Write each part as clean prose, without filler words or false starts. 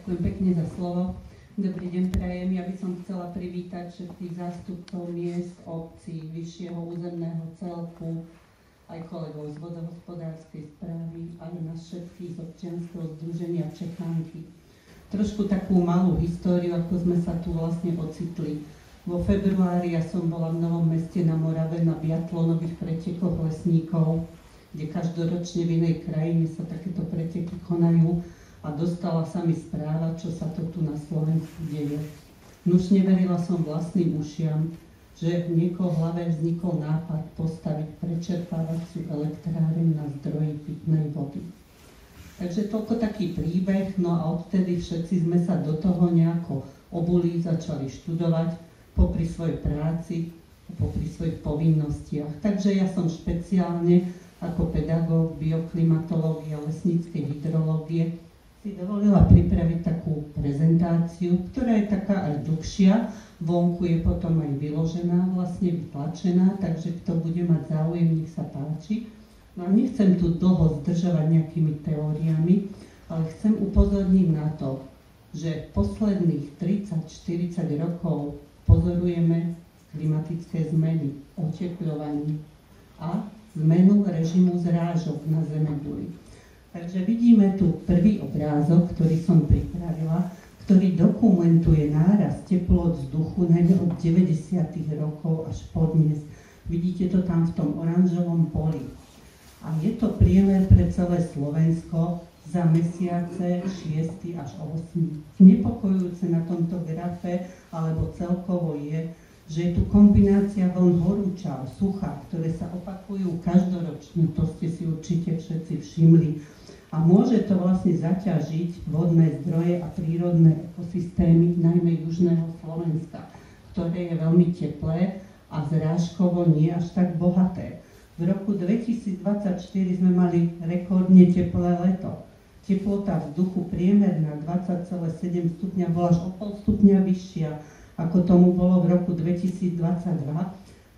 Ďakujem pekne za slovo. Dobrý deň prajem. Ja by som chcela privítať všetkých zástupcov miest, obcí, vyššieho územného celku, aj kolegov z vodohospodárskej správy, aj nás všetkých z občianskeho združenia Čechánky. Trošku takú malú históriu, ako sme sa tu vlastne ocitli. Vo februári ja som bola v Novom Meste na Morave na biatlonových pretekoch lesníkov, kde každoročne v inej krajine sa takéto preteky konajú. A dostala sa mi správa, čo sa to tu na Slovensku deje. Nuž neverila som vlastným ušiam, že v niekoho hlave vznikol nápad postaviť prečerpávaciu elektráreň na zdroji pitnej vody. Takže toľko taký príbeh, no a odtedy všetci sme sa do toho nejako obuli, začali študovať popri svojej práci, popri svojich povinnostiach. Takže ja som špeciálne ako pedagóg bioklimatológie a lesníckej hydrológie si dovolila pripraviť takú prezentáciu, ktorá je taká aj dlhšia, vonku je potom aj vyložená, vlastne vytlačená, takže kto bude mať záujem, nech sa páči. No a nechcem tu dlho zdržovať nejakými teóriami, ale chcem upozorniť na to, že posledných 30-40 rokov pozorujeme klimatické zmeny, otepľovanie a zmenu režimu zrážok na Zemeguli. Takže vidíme tu prvý obrázok, ktorý som pripravila, ktorý dokumentuje nárast teplôt vzduchu najmä od 90. rokov až po dnes. Vidíte to tam v tom oranžovom poli. A je to priemer pre celé Slovensko za mesiace 6. až 8. Znepokojujúce na tomto grafe, alebo celkovo je, že je tu kombinácia vln horúčav, sucha, ktoré sa opakujú každoročne, to ste si určite všetci všimli. A môže to vlastne zaťažiť vodné zdroje a prírodné ekosystémy, najmä južného Slovenska, ktoré je veľmi teplé a zrážkovo nie až tak bohaté. V roku 2024 sme mali rekordne teplé leto. Teplota vzduchu priemerná 20,7 stupňa bola až o pol stupňa vyššia, ako tomu bolo v roku 2022.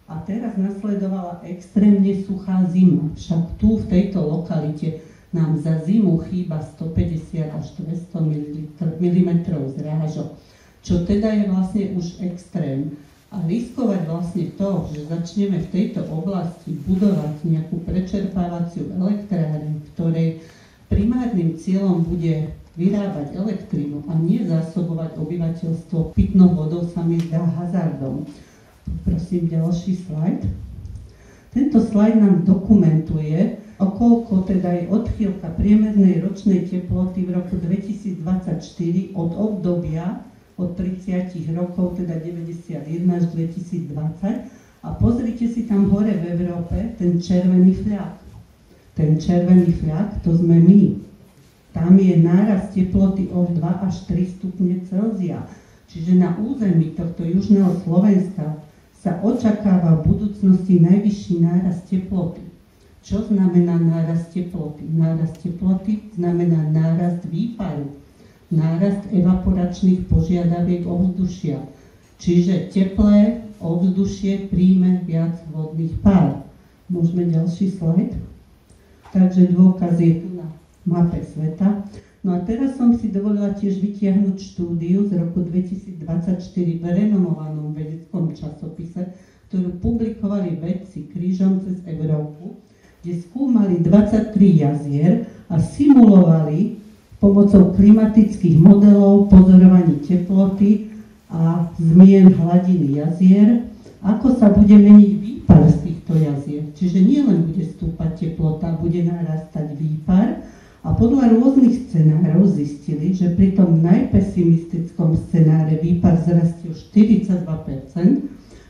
A teraz nasledovala extrémne suchá zima. Však tu v tejto lokalite nám za zimu chýba 150 až 200 mm zrážok, čo teda je vlastne už extrém. A riskovať vlastne to, že začneme v tejto oblasti budovať nejakú prečerpávaciu elektráreň, ktorej primárnym cieľom bude vyrábať elektrínu a nie zásobovať obyvateľstvo pitnou vodou, sa mi zdá hazardom. Prosím, ďalší slajd. Tento slajd nám dokumentuje, okoľko teda je odchýlka priemernej ročnej teploty v roku 2024 od obdobia od 30 rokov, teda 91 až 2020. A pozrite si tam hore v Európe ten červený fľak. Ten červený fľak, to sme my. Tam je nárast teploty o 2 až 3 stupne Celzia. Čiže na území tohto južného Slovenska sa očakáva v budúcnosti najvyšší nárast teploty. Čo znamená nárast teploty? Nárast teploty znamená nárast výparu, nárast evaporačných požiadaviek ovzdušia. Čiže teplé ovzdušie príjme viac vodných pár. Môžeme ďalší slajd? Takže dôkaz je tu na mape sveta. No a teraz som si dovolila tiež vytiahnuť štúdiu z roku 2024 v renomovanom vedeckom časopise, ktorú publikovali vedci krížom cez Európu, kde skúmali 23 jazier a simulovali pomocou klimatických modelov pozorovaní teploty a zmien hladiny jazier, ako sa bude meniť výpar z týchto jazier. Čiže nielen bude stúpať teplota, bude narastať výpar a podľa rôznych scenárov zistili, že pri tom najpesimistickom scenáre výpar zrastie o 42%,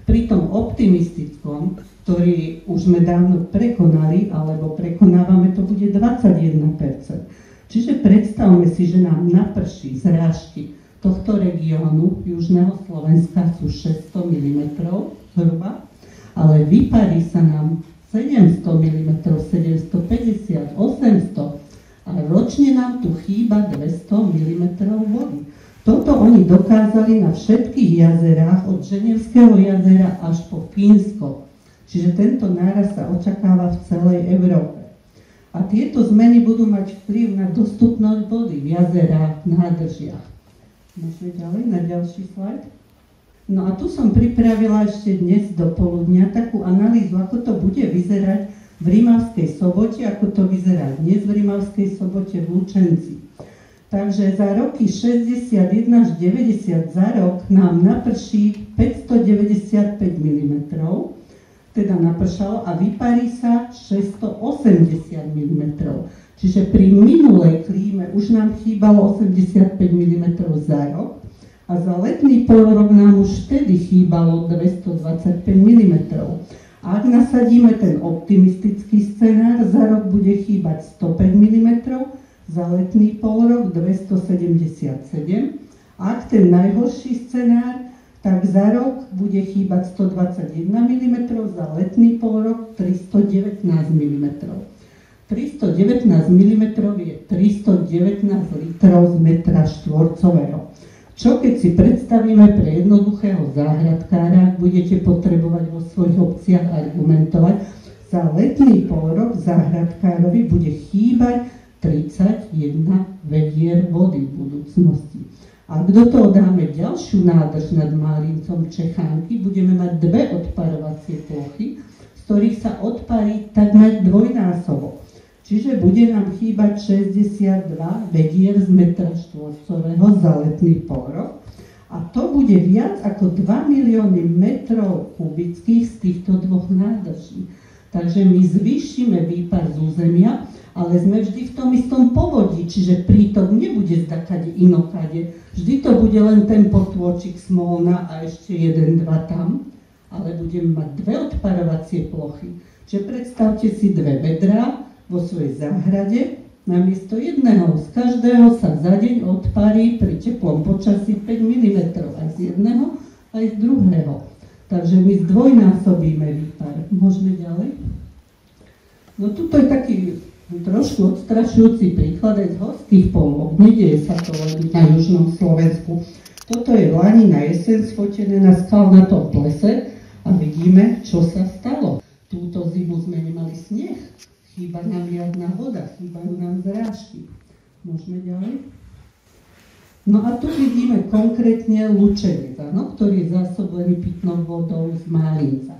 pri tom optimistickom, ktorý už sme dávno prekonali, alebo prekonávame, to bude 21%. Čiže predstavme si, že nám naprší zrážky tohto regiónu južného Slovenska sú 600 mm zhruba, ale vyparí sa nám 700 mm, 750, 800 a ročne nám tu chýba 200 mm vody. Toto oni dokázali na všetkých jazerách od Ženevského jazera až po Fínsko. Čiže tento nárast sa očakáva v celej Európe. A A tieto zmeny budú mať vplyv na dostupnosť vody v jazerách, v nádržiach. Môžeme ďalej, na ďalší slajd. No a tu som pripravila ešte dnes do poludnia takú analýzu, ako to bude vyzerať v Rimavskej Sobote, ako to vyzerá dnes v Rimavskej Sobote v Lučenci. Takže za roky 61 až 90 za rok nám naprší 595 mm, teda napršalo a vyparí sa 680 mm. Čiže pri minulej klíme už nám chýbalo 85 mm za rok a za letný polrok nám už vtedy chýbalo 225 mm. Ak nasadíme ten optimistický scenár, za rok bude chýbať 105 mm, za letný polrok 277. Ak ten najhorší scenár, tak za rok bude chýbať 121 mm, za letný polrok 319 mm. 319 mm je 319 litrov z metra štvorcového. Čo keď si predstavíme pre jednoduchého záhradkára, ak budete potrebovať vo svojich obciach argumentovať, za letný polrok záhradkárovi bude chýbať 31 vedier vody v budúcnosti. A ak do toho dáme ďalšiu nádrž nad Málincom Čechánky, budeme mať dve odparovacie plochy, z ktorých sa odparí takmer dvojnásobok. Čiže bude nám chýbať 62 vedier z metra štvorcového za letný polrok. A to bude viac ako 2 milióny metrov kubických z týchto dvoch nádrží. Takže my zvýšime výpar z územia, ale sme vždy v tom istom povodí, čiže prítok nebude zdakade inokade. Vždy to bude len ten potôčik Smolna a ešte 1-2 tam, ale budeme mať dve odparovacie plochy. Čiže predstavte si dve vedrá vo svojej záhrade, namiesto jedného. Z každého sa za deň odparí pri teplom počasí 5 mm, aj z jedného, aj z druhého. Takže my zdvojnásobíme výpar. Môžeme ďalej? No tuto je taký trošku odstrašujúci príklad aj z horských polôch. Nedieje sa to len na južnom Slovensku. Toto je v lani na jeseň sfotené na skalnatom plese a vidíme, čo sa stalo. Túto zimu sme nemali sneh, chýba nám riadna voda, chýbajú nám zrážky. Môžeme ďalej? No a tu vidíme konkrétne Lučenec, ktorý je zásobený pitnou vodou z Málinca.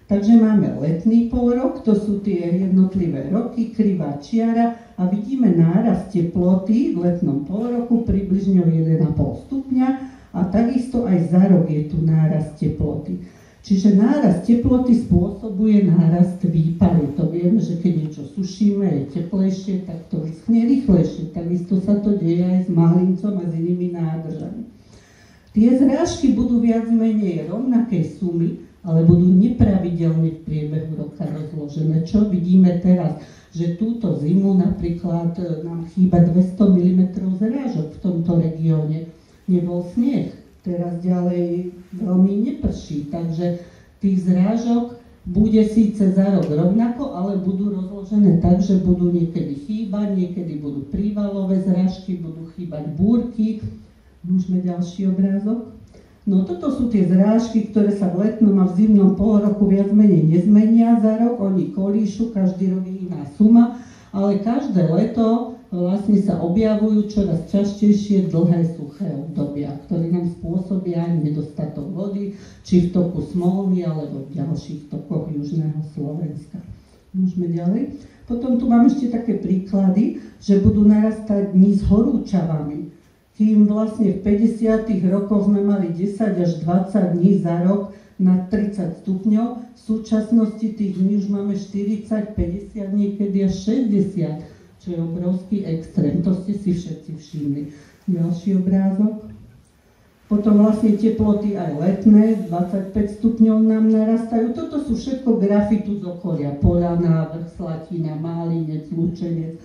Takže máme letný polrok, to sú tie jednotlivé roky, krivá čiara a vidíme nárast teploty v letnom polroku približne o 1,5 stupňa a takisto aj za rok je tu nárast teploty. Čiže nárast teploty spôsobuje nárast výparu. To vieme, že keď niečo sušíme, je teplejšie, tak to vyschne rýchlejšie. Takisto sa to deje aj s Málincom a s inými nádržami. Tie zrážky budú viac menej rovnakej sumy, ale budú nepravidelne v priebehu roka rozložené. Čo vidíme teraz? Že túto zimu napríklad nám chýba 200 mm zrážok v tomto regióne. Nebol sneh, teraz ďalej veľmi neprší, takže tých zrážok bude síce za rok rovnako, ale budú rozložené tak, že budú niekedy chýbať, niekedy budú prívalové zrážky, budú chýbať búrky. Môžeme ďalší obrázok? No toto sú tie zrážky, ktoré sa v letnom a v zimnom polroku viac menej nezmenia za rok. Oni kolíšu, každý rok je iná suma, ale každé leto vlastne sa objavujú čoraz častejšie dlhé suché obdobia, ktoré nám spôsobia nedostatok vody, či v toku Smolny, alebo v ďalších tokoch južného Slovenska. Môžeme ďalej. Potom tu mám ešte také príklady, že budú narastať dni s horúčavami. Kým vlastne v 50. rokoch sme mali 10 až 20 dní za rok na 30 stupňov, v súčasnosti tých dní už máme 40, 50, niekedy až 60, čo je obrovský extrém. To ste si všetci všimli. Ďalší obrázok. Potom vlastne teploty aj letné, 25 stupňov nám narastajú. Toto sú všetko grafy tu z okolia. Polana, Vrch Slatina, Málinec, Lučenec.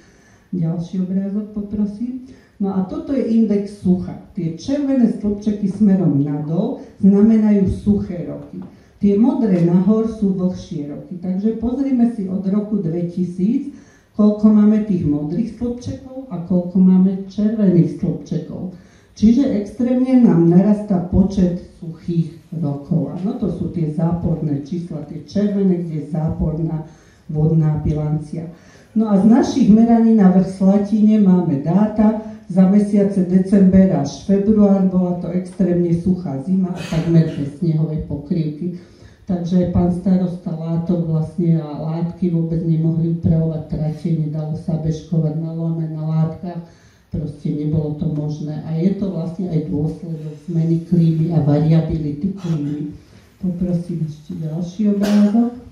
Ďalší obrázok poprosím. No a toto je index sucha. Tie červené stĺpčeky smerom nadol znamenajú suché roky. Tie modré nahor sú vlhšie roky. Takže pozrime si od roku 2000, koľko máme tých modrých stĺpčekov a koľko máme červených stĺpčekov. Čiže extrémne nám narastá počet suchých rokov. No to sú tie záporné čísla, tie červené, kde je záporná vodná bilancia. No a z našich meraní na vrch Slatíne máme dáta za mesiace december až február, bola to extrémne suchá zima a takmer bez snehovej pokrývky. Takže pán starosta látok vlastne a látky vôbec nemohli upravovať trate, nedalo sa bežkovať na lome, na látkach, proste nebolo to možné. A je to vlastne aj dôsledok zmeny klímy a variability klímy. Poprosím ešte ďalší obrázok.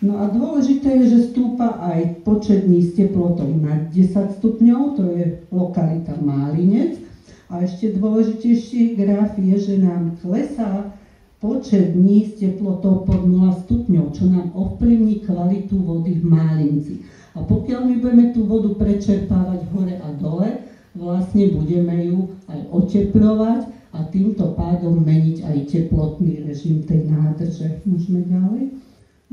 No a dôležité je, že stúpa aj počet dní s teplotou nad 10 stupňov, to je lokalita Málinec. A ešte dôležitejší graf je, že nám klesá počet dní s teplotou pod 0 stupňov, čo nám ovplyvní kvalitu vody v Málinci. A pokiaľ my budeme tú vodu prečerpávať hore a dole, vlastne budeme ju aj otepľovať a týmto pádom meniť aj teplotný režim tej nádrže. Môžeme ďalej.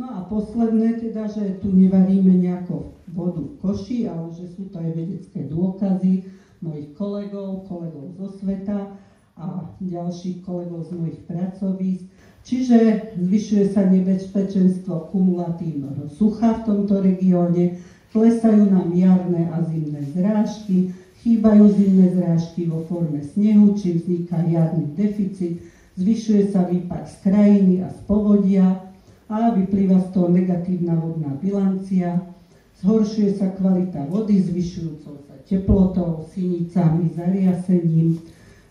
No a posledné teda, že tu nevaríme nejakú vodu v koši, ale že sú to aj vedecké dôkazy mojich kolegov zo sveta a ďalších kolegov z mojich pracovísk. Čiže zvyšuje sa nebezpečenstvo kumulatívneho sucha v tomto regióne, klesajú nám jarné a zimné zrážky, chýbajú zimné zrážky vo forme snehu, či vzniká jarný deficit, zvyšuje sa výpad z krajiny a z povodia a vyplýva z toho negatívna vodná bilancia, zhoršuje sa kvalita vody zvyšujúcou sa teplotou, sinicami, zariasením.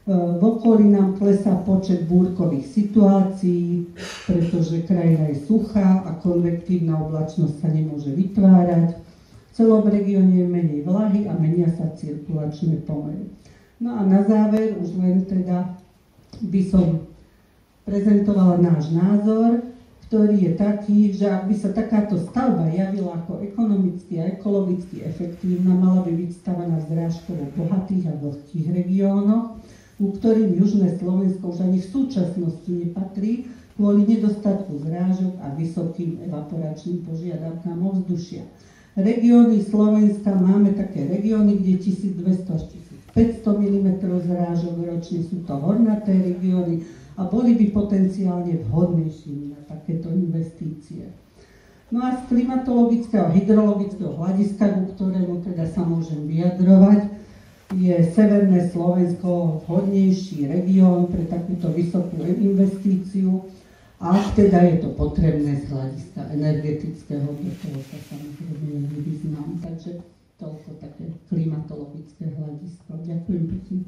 V okolí nám klesá počet búrkových situácií, pretože krajina je suchá a konvektívna oblačnosť sa nemôže vytvárať. V celom regióne je menej vlahy a menia sa cirkulačné pomery. No a na záver už len teda by som prezentovala náš názor, ktorý je taký, že ak by sa takáto stavba javila ako ekonomicky a ekologicky efektívna, mala by byť stavaná v zrážkovo bohatých a vlhkých regiónoch, u ktorým južné Slovensko už ani v súčasnosti nepatrí kvôli nedostatku zrážok a vysokým evaporačným požiadavkám ovzdušia. Regióny Slovenska máme také regióny, kde 1200 až 1500 mm zrážok ročne, sú to hornaté regióny a boli by potenciálne vhodnejšími na takéto investície. No a z klimatologického a hydrologického hľadiska, ku ktorému teda sa môžem vyjadrovať, je severné Slovensko vhodnejší región pre takúto vysokú investíciu, ak teda je to potrebné z hľadiska energetického, do toho sa samozrejme nevyznám. Takže toľko také klimatologické hľadisko. Ďakujem pekne.